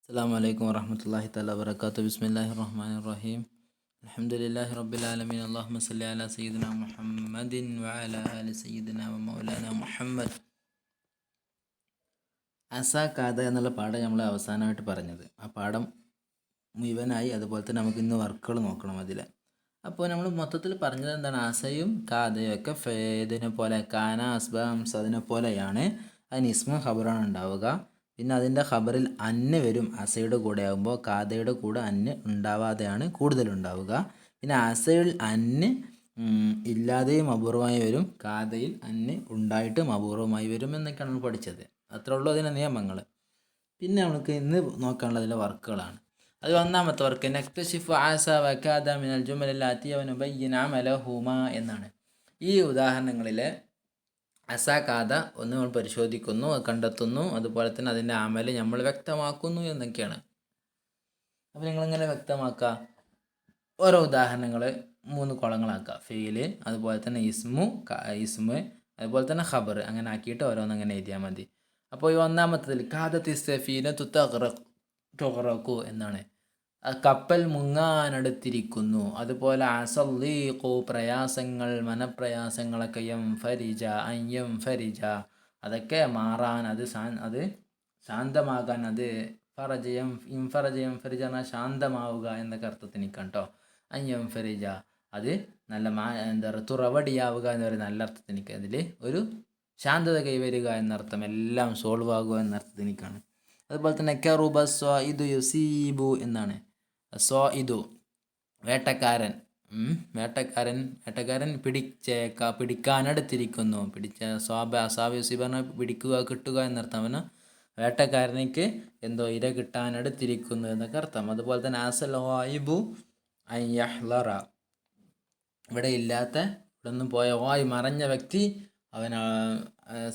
السلام عليكم ورحمة الله تعالى وبركاته. بسم الله الرحمن الرحيم. الحمد لله رب العالمين. اللهم صل على سيدنا محمد وعلى آل سيدنا ومولانا മുഹമ്മദ്. അസാക്കാത എന്നുള്ള പാഠം നമ്മൾ അവസാനമായിട്ട് പറഞ്ഞത്. ആ പാഠം മുഴുവനായി. അതുപോലെ തന്നെ നമുക്ക് ഇന്ന് വർക്കുകൾ നോക്കണം അതിൽ. അപ്പോൾ നമ്മൾ മൊത്തത്തിൽ പറഞ്ഞത് എന്താണ്? അസയും കാതയും ഒക്കെ ഫേദിനെ പോലെ, കാന, അസ്ബ, ഹംസ അതിനെ പോലെയാണ്. അതിന് ഇസ്മ ഖബറാണ് ഉണ്ടാവുക. പിന്നെ അതിൻ്റെ ഖബറിൽ അന്ന് വരും. അസയുടെ കൂടെ ആകുമ്പോൾ കാതയുടെ കൂടെ അന്ന് ഉണ്ടാവാതെയാണ് കൂടുതലുണ്ടാവുക. പിന്നെ അസയിൽ അന്ന് ഇല്ലാതെയും അപൂർവമായി വരും. കാതയിൽ അന്ന് ഉണ്ടായിട്ടും അപൂർവമായി വരും എന്നൊക്കെയാണ് നമ്മൾ പഠിച്ചത്. അത്രേ ഉള്ളൂ അതിൻ്റെ നിയമങ്ങൾ. പിന്നെ നമുക്ക് ഇന്ന് നോക്കാനുള്ള അതിലെ വർക്കുകളാണ്. അത് ഒന്നാമത്തെ വർക്ക് നക്തശിഫു ആസ വകാദ മിനൽ ജുമലില്ലാത്തി വനുബയ്യിന അമലഹുമ എന്നാണ്. ഈ ഉദാഹരണങ്ങളിൽ അസ കാത ഒന്ന് നമ്മൾ പരിശോധിക്കുന്നു, കണ്ടെത്തുന്നു, അതുപോലെ തന്നെ അതിൻ്റെ അമല് നമ്മൾ വ്യക്തമാക്കുന്നു എന്നൊക്കെയാണ്. അപ്പോൾ നിങ്ങളിങ്ങനെ വ്യക്തമാക്കുക. ഓരോ ഉദാഹരണങ്ങൾ 3 കോളങ്ങളാക്കുക. ഫെയില്, അതുപോലെ തന്നെ ഇസ്മ്, അതുപോലെ തന്നെ ഖബർ, അങ്ങനെ ആക്കിയിട്ട് ഓരോന്നങ്ങനെ എഴുതിയാൽ മതി. അപ്പോൾ ഈ ഒന്നാമത്തതിൽ കാദത്തി സഫീന തുഗ്റഖു എന്നാണ്. കപ്പൽ മുങ്ങാനടുത്തിരിക്കുന്നു. അതുപോലെ അസല്ലീഖു പ്രയാസങ്ങൾ, മനപ്രയാസങ്ങളൊക്കെ ഫരിജ അതൊക്കെ മാറാൻ, അത് ശാന്തമാകാൻ, അത് ഫറജ ശാന്തമാവുക എന്നൊക്കെ അർത്ഥത്തിനിക്കാം കേട്ടോ. ഫരിജ അത് നല്ല എന്താ പറയുക, തുറവടിയാവുക എന്ന് പറയുന്ന നല്ല അർത്ഥത്തിനിക്ക്. അതിൽ ഒരു ശാന്തത കൈവരിക എന്നർത്ഥം, എല്ലാം സോൾവ് ആകുക എന്നർത്ഥത്തിനിക്കാണ്. അതുപോലെ തന്നെ കറുബ സ്വാഇദു യുസീബു എന്നാണ്. സ്വാഇദു വേട്ടക്കാരൻ, വേട്ടക്കാരൻ പിടിക്കാനടുത്തിരിക്കുന്നു. യുസീബ് പറഞ്ഞാൽ പിടിക്കുക, കിട്ടുക എന്നർത്ഥം. അവന് വേട്ടക്കാരനിക്ക് എന്തോ ഇര കിട്ടാനടുത്തിരിക്കുന്നു എന്നൊക്കെ അർത്ഥം. അതുപോലെ തന്നെ അസൽ വായിബു അയ്യഹ്ലറ, ഇവിടെ ഇല്ലാത്ത, ഇവിടെ ഒന്നും പോയ മറഞ്ഞ വ്യക്തി അവൻ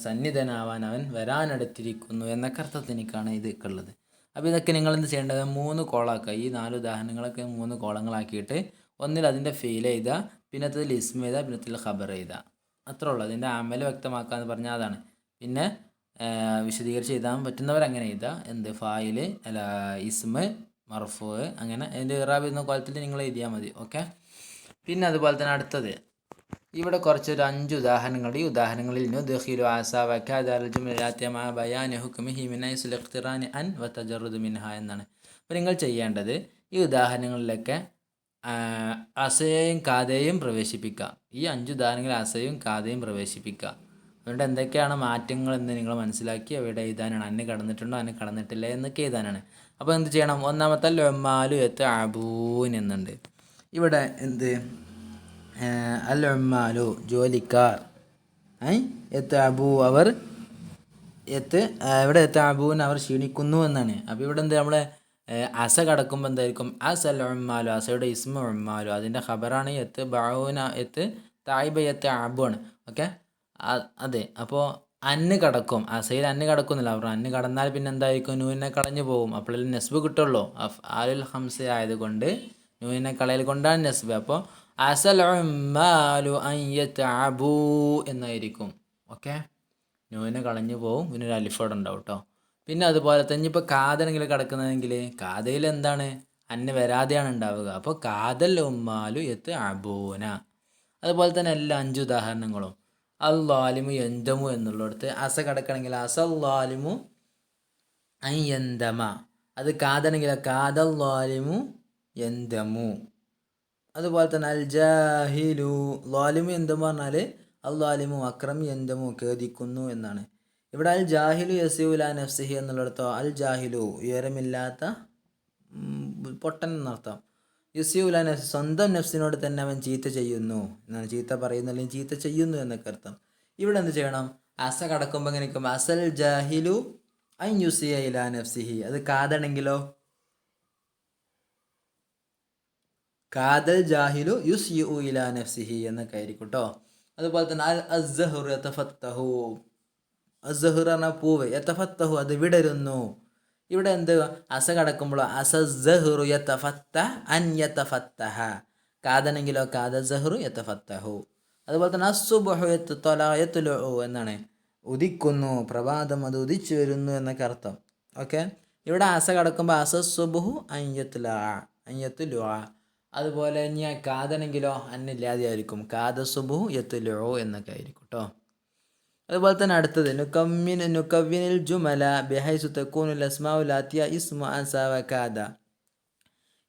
സന്നിധനാവാൻ, അവൻ വരാനടുത്തിരിക്കുന്നു എന്നൊക്കെ അർത്ഥത്തിനിക്കാണ് ഇതൊക്കെയുള്ളത്. അപ്പോൾ ഇതൊക്കെ നിങ്ങൾ എന്ത് ചെയ്യേണ്ടത്? 3 കോളാക്കുക. ഈ 4 ഉദാഹരണങ്ങളൊക്കെ 3 കോളങ്ങളാക്കിയിട്ട് ഒന്നിൽ അതിൻ്റെ ഫെയിൽ എഴുതുക, പിന്നത്തതിൽ ഇസ്മ എഴുതുക, പിന്നത്തിൽ ഖബർ എഴുതുക. അത്രേ ഉള്ളൂ. അതിൻ്റെ അമല് വ്യക്തമാക്കുക എന്ന് പറഞ്ഞാൽ അതാണ്. പിന്നെ വിശദീകരിച്ച് എഴുതാൻ പറ്റുന്നവരങ്ങനെ എഴുതുക. എന്ത് ഫായില് അല്ല ഇസ്മ മർഫൂ അങ്ങനെ അതിൻ്റെ ഇറാബ് എന്ന കോലത്തിൽ നിങ്ങൾ എഴുതിയാൽ മതി. ഓക്കെ. പിന്നെ അതുപോലെ തന്നെ അടുത്തത് ഇവിടെ കുറച്ചൊരു 5 ഉദാഹരണങ്ങൾ. ഈ ഉദാഹരണങ്ങളിൽ നുദ്ഖിലു ആസ വകാദ അൽ ജുംലത്തി മഅ ബയാനി ഹുക്മിഹി മിൻ ഐസുൽ ഇഖ്തിറാനി അൻ വതജറുദ് മിൻഹ എന്നാണ്. അപ്പോൾ നിങ്ങൾ ചെയ്യേണ്ടത് ഈ ഉദാഹരണങ്ങളിലൊക്കെ അസയെയും കാതയെയും പ്രവേശിപ്പിക്കുക. ഈ 5 ഉദാഹരണങ്ങളിൽ അസയും കാതയും പ്രവേശിപ്പിക്കുക. അതുകൊണ്ട് എന്തൊക്കെയാണ് മാറ്റങ്ങൾ എന്ന് നിങ്ങൾ മനസ്സിലാക്കി അവിടെ എഴുതാനാണ്. അന്ന് കടന്നിട്ടുണ്ടോ, അന്ന് കടന്നിട്ടില്ല എന്നൊക്കെ എഴുതാനാണ്. അപ്പോൾ എന്ത് ചെയ്യണം? ഒന്നാമത്തെ ലൊമാലു എത്ത് അബൂൻ എന്നുണ്ട്. ഇവിടെ എന്ത് അൽ ഉമ്മാലു ജോലിക്കാർ, എത്താബു അവർ ഇവിടെ എത്താബൂൻ അവർ ക്ഷീണിക്കുന്നു എന്നാണ്. അപ്പോൾ ഇവിടെ എന്ത് നമ്മളെ അസ കടക്കുമ്പോൾ എന്തായിരിക്കും? അസൽ ഉമ്മാലു, അസയുടെ ഇസ്മ ഉമ്മാലു, അതിൻ്റെ ഖബറാണ് എത്ത് ബഊന എത്ത് തായിബ എത്ത് അബുവാണ്. ഓക്കെ. അതെ. അപ്പോൾ അന്ന് കടക്കും, അസയിൽ അന്ന് കടക്കുന്നില്ല. അവർ അന്ന് കടന്നാൽ പിന്നെ എന്തായിരിക്കും? നൂനെ കളഞ്ഞു പോകും. അപ്പോഴല്ലേ നെസ്ബ് കിട്ടുള്ളൂ. ആലുൽ ഹംസ ആയതുകൊണ്ട് നൂനെ കളയൽ കൊണ്ടാണ് നെസ്ബ്. അപ്പോൾ അസൽ ഉമ്മാലു അൻ യതഅബു എന്നായിരിക്കും. ഓക്കെ. നൂനെ കളഞ്ഞു പോവും, പിന്നെ ഒരു അലിഫോട് ഉണ്ടാവും കേട്ടോ. പിന്നെ അതുപോലെ തന്നെ ഇപ്പോൾ കാതാണെങ്കിൽ കിടക്കുന്നതെങ്കിൽ കാതയിൽ എന്താണ്? അന്ന് വരാതെയാണ് ഉണ്ടാവുക. അപ്പോൾ കാതൽ ഉമ്മാലു യതഅബൂന. അതുപോലെ തന്നെ എല്ലാ 5 ഉദാഹരണങ്ങളും അല്ലാലിമു യന്തമു എന്നുള്ളിടത്ത് അസ കിടക്കണമെങ്കിൽ അസല്ലാലിമു അൻ യന്തമ. അത് കാതാണെങ്കിൽ കാതല്ലാലിമു യന്തമു. അതുപോലെ തന്നെ അൽ ജാഹിലു ലാലിമു എന്തമു പറഞ്ഞാൽ അല്ലാലിമു അക്രം യന്തമു ഖേദിക്കുന്നു എന്നാണ്. ഇവിടെ അൽ ജാഹിലു യസിഉല നഫ്സിഹി എന്നുള്ളിടത്തോ അൽ ജാഹിലു ഉയരമില്ലാത്ത പൊട്ടൻ എന്നർത്ഥം. യസിഉല നഫ്സ് സ്വന്തം നഫ്സിനോട് തന്നെ അവൻ ചീത്ത ചെയ്യുന്നു എന്നാണ്. ചീത്ത പറയുന്നു അല്ലെങ്കിൽ ചീത്ത ചെയ്യുന്നു എന്നൊക്കെ അർത്ഥം. ഇവിടെ എന്ത് ചെയ്യണം? അസ കടക്കുമ്പോൾ എങ്ങനെ നിൽക്കും? അസൽ ജാഹിലു അൻ യുസിയ ഇല നഫ്സിഹി. അത് കാതാണെങ്കിലോ കാദൽ ജാഹിലു യുസ്യു ഇലാ നഫ്സിഹി എന്നൊക്കെ ആയിരിക്കും കേട്ടോ. അതുപോലെ തന്നെ അൽ അസ്സഹുർ യതഫത്തഹു, അസ്സഹുർ എന്ന പൂവ്, യതഫത്തഹു അത് വിടരുന്നു. ഇവിടെ എന്ത്? അസ കടക്കുമ്പോൾ അസസ്സഹുറു യതഫത്ത അൻ യതഫത്തഹ. കാദനെങ്കിലോ കാദ സഹുറു യതഫത്തഹു. അതുപോലെ തന്നെ അസ്സുബ്ഹു യത്ലഉ എന്നാണ്. ഉദിക്കുന്നു, പ്രഭാതം അത് ഉദിച്ചു വരുന്നു എന്നൊക്കെ അർത്ഥം. ഓക്കെ. ഇവിടെ ആസ കടക്കുമ്പോൾ അസ സുബുഹു അയ്യത്തുല. അതുപോലെ ഇനി കാദാണെങ്കിലോ അന്നില്ലാതെ ആയിരിക്കും. കാദ സുബുഹു യത്തുലു എന്നൊക്കെ ആയിരിക്കും കേട്ടോ. അതുപോലെ തന്നെ അടുത്തത് നുക്കവ്വിനിൽ ജുമല ബിഹൈസു തകൂനുൽ അസ്മാഉൽ ആതിയ ഇസ്മു അസ വ കാദ.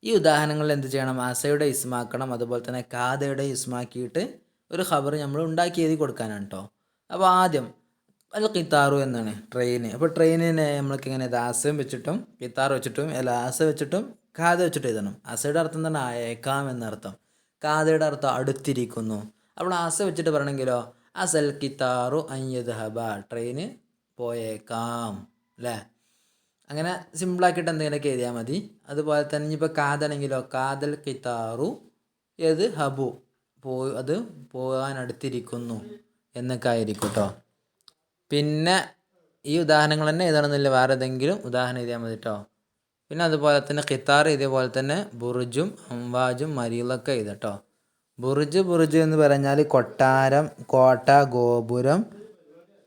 ഈ ഉദാഹരണങ്ങളിൽ എന്ത് ചെയ്യണം? അസയുടെ ഇസ്മാക്കണം, അതുപോലെ തന്നെ കാദയുടെ ഇസ്മാക്കിയിട്ട് ഒരു ഖബർ നമ്മൾ ഉണ്ടാക്കി എഴുതി കൊടുക്കാനാണ് കേട്ടോ. അപ്പോൾ ആദ്യം അൽ ഖിത്താറു എന്നാണ് ട്രെയിൻ. അപ്പോൾ ട്രെയിനിനെ നമ്മൾക്ക് ഇങ്ങനെ ആസയും വെച്ചിട്ടും ഖിത്താർ വെച്ചിട്ടും അല്ല ആസ വെച്ചിട്ടും കാദ വെച്ചിട്ട് എഴുതണം. അസയുടെ അർത്ഥം തന്നെ അയക്കാം എന്നർത്ഥം, കാദയുടെ അർത്ഥം അടുത്തിരിക്കുന്നു. അപ്പോൾ ആസ വെച്ചിട്ട് പറയണമെങ്കിലോ അസൽ ഖിത്താറു അയ്യദ്ഹബ, ട്രെയിന് പോയേക്കാം അല്ലേ. അങ്ങനെ സിമ്പിളാക്കിയിട്ട് എന്തെങ്കിലുമൊക്കെ എഴുതിയാൽ മതി. അതുപോലെ തന്നെ ഇനിയിപ്പോൾ കാദാണെങ്കിലോ കാദൽ ഖിത്താറു യത് ഹബു, അത് പോകാനടുത്തിരിക്കുന്നു എന്നൊക്കെ ആയിരിക്കും കേട്ടോ. പിന്നെ ഈ ഉദാഹരണങ്ങൾ തന്നെ എഴുതണമെന്നില്ല, വേറെ ഏതെങ്കിലും ഉദാഹരണം എഴുതിയാൽ മതി കേട്ടോ. പിന്നെ അതുപോലെ തന്നെ ഖിത്താർ ഇതേപോലെ തന്നെ ബുറുജും അംവാജും മരീലൊക്കെ എഴുതാം കേട്ടോ. ബുറുജ് എന്ന് പറഞ്ഞാൽ കൊട്ടാരം, കോട്ട, ഗോപുരം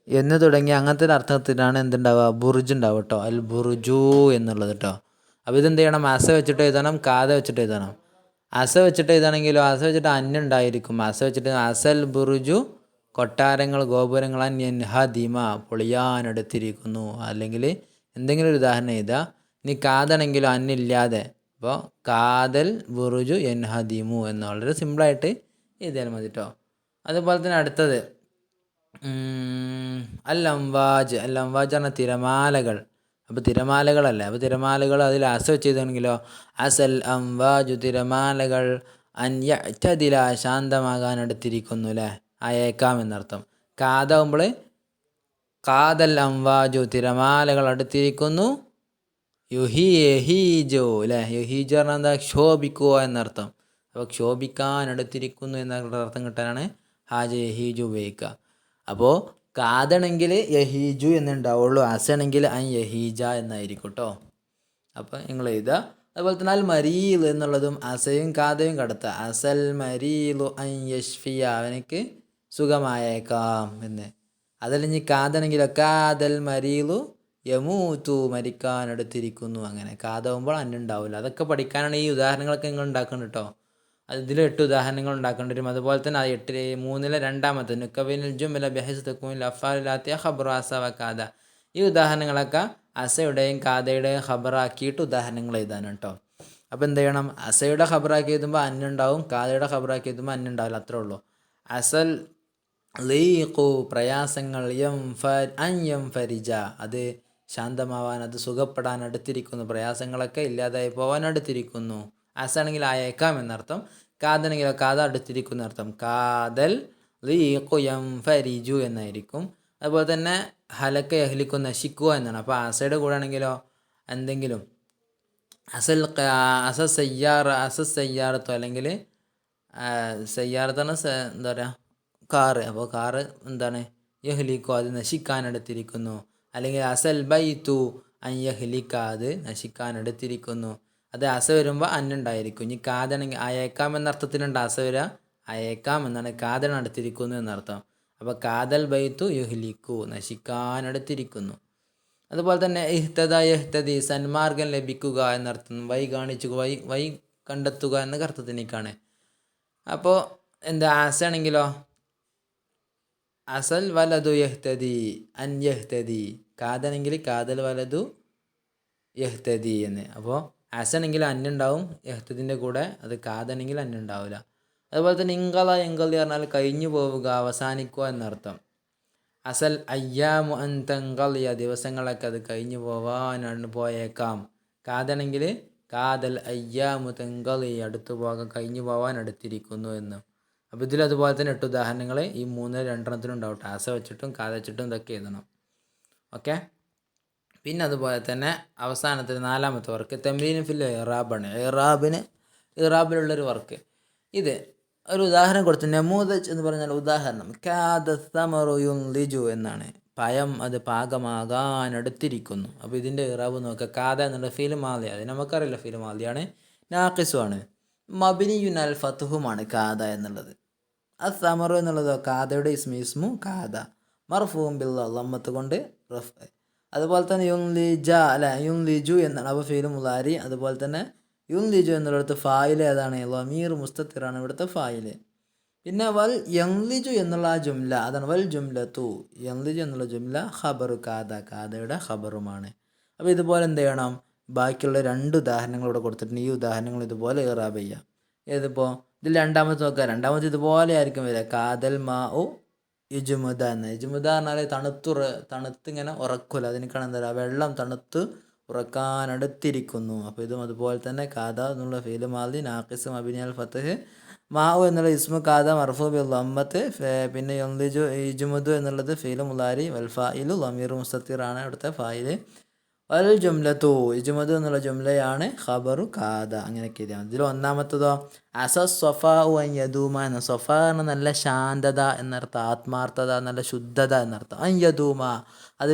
എന്ന് തുടങ്ങി അങ്ങനത്തെ ഒരു അർത്ഥത്തിലാണ് എന്തുണ്ടാവുക? ബുറുജ് ഉണ്ടാവുക കേട്ടോ. അൽ ബുറുജു എന്നുള്ളത് കേട്ടോ. അപ്പോൾ ഇതെന്ത് ചെയ്യണം? അസ വെച്ചിട്ട് എഴുതണം, കാദ വെച്ചിട്ട് എഴുതണം. അസ വെച്ചിട്ട് എഴുതണമെങ്കിലോ അസ വെച്ചിട്ട് അന്നുണ്ടായിരിക്കും. അസ വെച്ചിട്ട് അസൽ ബുറുജു, കൊട്ടാരങ്ങൾ, ഗോപുരങ്ങൾ, അന്യൻഹദിമ പൊളിയാനെടുത്തിരിക്കുന്നു. അല്ലെങ്കിൽ എന്തെങ്കിലും ഒരു ഉദാഹരണം എഴുതുക. ഇനി കാദാണെങ്കിലോ അന്നില്ലാതെ, അപ്പോൾ കാദൽ ബുറുജു എൻഹദിമു എന്ന് വളരെ സിമ്പിളായിട്ട് എഴുതിയാൽ മതി കേട്ടോ. അതുപോലെ തന്നെ അടുത്തത് അൽ അംവാജ് പറഞ്ഞാൽ തിരമാലകൾ. അപ്പോൾ തിരമാലകളല്ലേ, അപ്പോൾ തിരമാലകൾ അതിൽ അസ വെച്ച് ചെയ്താണെങ്കിലോ അസൽ അംവാജു തിരമാലകൾ അന്യതില ശാന്തമാകാൻ അടുത്തിരിക്കുന്നു അല്ലേ, അയക്കാം എന്നർത്ഥം. കാദാവുമ്പോൾ കാദൽ അംവാജു തിരമാലകൾ അടുത്തിരിക്കുന്നു, യുഹീജു അല്ലേ, യുഹീജു പറഞ്ഞാൽ എന്താ? ക്ഷോഭിക്കുക എന്നർത്ഥം. അപ്പോൾ ക്ഷോഭിക്കാൻ അടുത്തിരിക്കുന്നു എന്നുള്ള അർത്ഥം കിട്ടാനാണ് ഹാജ യഹീജു ഉപയോഗിക്കുക. അപ്പോൾ കാദാണെങ്കിൽ യഹീജു എന്നുണ്ടാവുള്ളൂ, അസയാണെങ്കിൽ അൻ യഹീജ എന്നായിരിക്കും കേട്ടോ. അപ്പോൾ നിങ്ങൾ എഴുതുക. അതുപോലെ തന്നെ അൽ മരീൽ എന്നുള്ളതും അസയും കാദയും കടത്തുക. അസൽ മരീലു അൻ യഷ്ഫിയ, അവനക്ക് സുഖമായേക്കാം എന്ന്. അതല്ലെങ്കിൽ കാദാണെങ്കിലോ കാദൽ മരീലു യമൂത്തു, മരിക്കാനടുത്തിരിക്കുന്നു. അങ്ങനെ കാദാവുമ്പോൾ അന്നുണ്ടാവില്ല. അതൊക്കെ പഠിക്കാനാണ് ഈ ഉദാഹരണങ്ങളൊക്കെ നിങ്ങൾ ഉണ്ടാക്കുന്നത് കേട്ടോ. അതിൽ 8 ഉദാഹരണങ്ങൾ ഉണ്ടാക്കേണ്ടി വരും. അതുപോലെ തന്നെ 3 രണ്ടാമത്തെ നുക്കവിനിൽ ജുമല ബിഹൈസു തകൂനുൽ അഫ്ആലുൽ ആതിയ ഖബറു അസ വ കാദ. ഈ ഉദാഹരണങ്ങളൊക്കെ അസയുടെയും കാദയുടെയും ഖബറാക്കിയിട്ട് ഉദാഹരണങ്ങൾ എഴുതാനാണ് കേട്ടോ. അപ്പോൾ എന്ത് ചെയ്യണം? അസയുടെ ഖബറാക്കി എഴുതുമ്പോൾ അന്നുണ്ടാവും, കാദയുടെ ഖബറാക്കി എഴുതുമ്പോൾ അന്നുണ്ടാവില്ല, അത്രേ ഉള്ളൂ. അസൽ ലീഖു പ്രയാസങ്ങൾ, ഫരിജ അത് ശാന്തമാവാൻ, അത് സുഖപ്പെടാൻ അടുത്തിരിക്കുന്നു, പ്രയാസങ്ങളൊക്കെ ഇല്ലാതായി പോവാൻ അടുത്തിരിക്കുന്നു. അസാണെങ്കിൽ അയക്കാം എന്നർത്ഥം, കാദാണെങ്കിലോ കാദ അടുത്തിരിക്കുന്ന അർത്ഥം. കാദൽ ലീഖു ഫരിജു എന്നായിരിക്കും. അതുപോലെ തന്നെ ഹലക്ക യഹ്ലിക്കു നശിക്കുക എന്നാണ്. അപ്പോൾ അസയുടെ കൂടെ ആണെങ്കിലോ എന്തെങ്കിലും സയ്യാറത്തോ അല്ലെങ്കിൽ സയ്യാറത്താണ് എന്താ പറയുക കാറ്. അപ്പോൾ കാറ് എന്താണ്? യഹ്ലിക്കോ അത് നശിക്കാനടുത്തിരിക്കുന്നു. അല്ലെങ്കിൽ അസൽ ബൈത്തു അൻ യഹ്ലിക്ക അത് നശിക്കാനടുത്തിരിക്കുന്നു. അത് അസ വരുമ്പോൾ അന്നുണ്ടായിരിക്കും. ഇനി കാദാണെങ്കിൽ അയക്കാം എന്നർത്ഥത്തിലുണ്ട് അസ വരിക, അയക്കാം എന്നാണ്. കാദനടുത്തിരിക്കുന്നു എന്നർത്ഥം. അപ്പോൾ കാദൽ ബൈത്തു യുഹ്ലിക്കു നശിക്കാനടുത്തിരിക്കുന്നു. അതുപോലെ തന്നെ ഇഹ്തദ യഹ്തദി സന്മാർഗം ലഭിക്കുക എന്നർത്ഥം. വഴി കാണിച്ചു, വഴി കണ്ടെത്തുക എന്ന അർത്ഥത്തിനേക്കാണ്. അപ്പോൾ എന്താ അസയാണെങ്കിലോ അസൽ വലതു യഹ്തദി അൻ യഹ്തദി, കാദാണെങ്കിൽ കാദൽ വലതു യഹ്തദി എന്ന്. അപ്പോൾ അസയാണെങ്കിൽ അന്നുണ്ടാവും യഹ്തദിൻ്റെ കൂടെ, അത് കാദാണെങ്കിൽ അന്നുണ്ടാവില്ല. അതുപോലെ തന്നെ എങ്കൽ പറഞ്ഞാൽ കഴിഞ്ഞു പോവുക, അവസാനിക്കുക എന്നർത്ഥം. അസൽ അയ്യാമു അൻ തങ്കലിയ ദിവസങ്ങളൊക്കെ അത് കഴിഞ്ഞു പോവാനാണ്, പോയേക്കാം. കാദാണെങ്കിൽ കാദൽ അയ്യാമു തങ്കലി അടുത്തു പോകാൻ, കഴിഞ്ഞു പോവാൻ അടുത്തിരിക്കുന്നു എന്ന്. അപ്പോൾ ഇതിലതുപോലെ തന്നെ 8 ഉദാഹരണങ്ങൾ ഈ 2 ഉണ്ടാവട്ടെ. അസ വെച്ചിട്ടും കാദ വെച്ചിട്ടും ഇതൊക്കെ എഴുതണം. ഓക്കെ. പിന്നെ അതുപോലെ തന്നെ അവസാനത്തെ 4ാമത്തെ വർക്ക് തംരീൻ ഫിൽ ഇറാബാണ്. ഇറാബിലുള്ളൊരു വർക്ക്. ഇത് ഒരു ഉദാഹരണം കൊടുത്തു. നമൂദജ് എന്ന് പറഞ്ഞാൽ ഉദാഹരണം. കാദ സമറു യുൻലിജു എന്നാണ്. പയം അത് പാകമാകാൻ അടുത്തിരിക്കുന്നു. അപ്പോൾ ഇതിൻ്റെ ഇറാബ് നോക്കുക. കാദ എന്നുള്ള ഫീൽ മാലിയ, അത് നമുക്കറിയില്ല ഫീൽ മാലിയാണ്, നാഖിസുമാണ്. മബിനിയുൻ അൽ ഫത്തുഹുമാണ് കാദ എന്നുള്ളത്. അത് സമറു എന്നുള്ളതോ കാദയുടെ ഇസ്മു കാദ, മർഫൂം ബിൽ ലമ്മത്ത് കൊണ്ട് റഫ്. അതുപോലെ തന്നെ യുൻലിജ അല്ല യുൻലിജു എന്നാണ് അപ്പോൾ ഫീൽ മുലാരി. അതുപോലെ തന്നെ യുൻലിജു എന്നുള്ളിടത്ത് ഫായിൽ ഏതാണ്? ലമീർ മുസ്തത്തിറാണ് ഇവിടുത്തെ ഫായിൽ. പിന്നെ വൽ യൻലിജു എന്നുള്ള ആ ജുംല അതാണ് വൽ ജുംലത്തു. യൻലിജു എന്നുള്ള ജുംല ഖബറു കാദ, കാദയുടെ ഖബറുമാണ്. അപ്പോൾ ഇതുപോലെ എന്ത് ചെയ്യണം? ബാക്കിയുള്ള 2 ഉദാഹരണങ്ങൾ ഇവിടെ കൊടുത്തിട്ടുണ്ട്. ഈ ഉദാഹരണങ്ങൾ ഇതുപോലെ ഇറാബ് ചെയ്യാം. ഏതിപ്പോൾ ഇതിൽ രണ്ടാമത്തെ നോക്കുക. രണ്ടാമത്തെ ഇതുപോലെ ആയിരിക്കും വരിക. കാദൽ മാ ഉ ഇജുമുദ എന്ന്. ഇജുമുദ പറഞ്ഞാൽ തണുത്തിങ്ങനെ ഉറക്കില്ല. അതിനേക്കാണ് എന്താ പറയുക, വെള്ളം തണുത്ത് ഉറക്കാനടുത്തിരിക്കുന്നു. അപ്പോൾ ഇതും അതുപോലെ തന്നെ കാദ എന്നുള്ള ഫീൽ മാലി നാഖിസ് മബിനി അൽ ഫത്തഹ്. മാവു എന്നുള്ള ഇസ്മു കാദ മർഫൂ ബിൽ ലമ്മത്ത്. പിന്നെ യൻലിജു ഇജുമുദു എന്നുള്ളത് ഫീൽ മുലാരി. വൽ ഫായിലു ലമീർ മുസ്തത്തിറാണ് ഇവിടുത്തെ ഫായിൽ. വൽ ജുംലത്തു ഇജുമദു എന്നുള്ള ജുംലയാണ് ഖബറു കാദ. അങ്ങനെയൊക്കെ എഴുതിയാൽ മതി. ഇതിൽ ഒന്നാമത്തതോ അസ സൊഫാ അൻ യദൂമ എന്ന. സൊഫ എന്ന നല്ല ശാന്തത എന്നർത്ഥം, ആത്മാർത്ഥത, നല്ല ശുദ്ധത എന്നർത്ഥം. അൻ യദൂമ അത്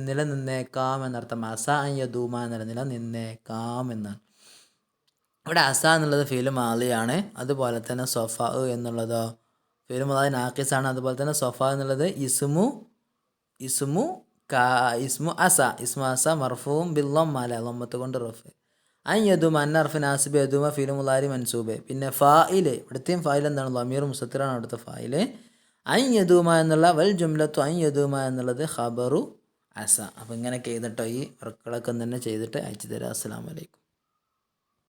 നിലനിന്നേക്കാം എന്നർത്ഥം. അസ അൻ യദൂമ എന്നല്ല, നിലനിന്നേക്കാം എന്നാണ്. ഇവിടെ അസ എന്നുള്ളത് ഫീൽ മാലിയാണ്. അതുപോലെ തന്നെ സൊഫ എന്നുള്ളതോ ഫീൽ മാലി നാഖിസാണ്. അതുപോലെ തന്നെ സൊഫ എന്നുള്ളത് ഇസ്മു അസ മർഫൂം ബില്ലം മാല ലമ്മത്ത് കൊണ്ട് റഫ്. അൻ യദൂമ അന്ന അർഫ് നാസിബ് യദൂമ ഫീൽ മുലാരി മൻസൂബ്. പിന്നെ ഫായിൽ ഇവിടുത്തെയും ഫായിൽ എന്താണ്? ലമീർ മുസ്തത്തിറാണ് അവിടുത്തെ ഫായിൽ. അൻ യദൂമ എന്നുള്ള വൽ ജുംലത്തു അൻ യദൂമ എന്നുള്ളത് ഖബറു അസ. അപ്പോൾ ഇങ്ങനെയൊക്കെ ചെയ്തിട്ടോ ഈ വർക്കുകളൊക്കെ തന്നെ ചെയ്തിട്ട് അയച്ചു തരാം. അസ്സലാമു അലൈക്കും.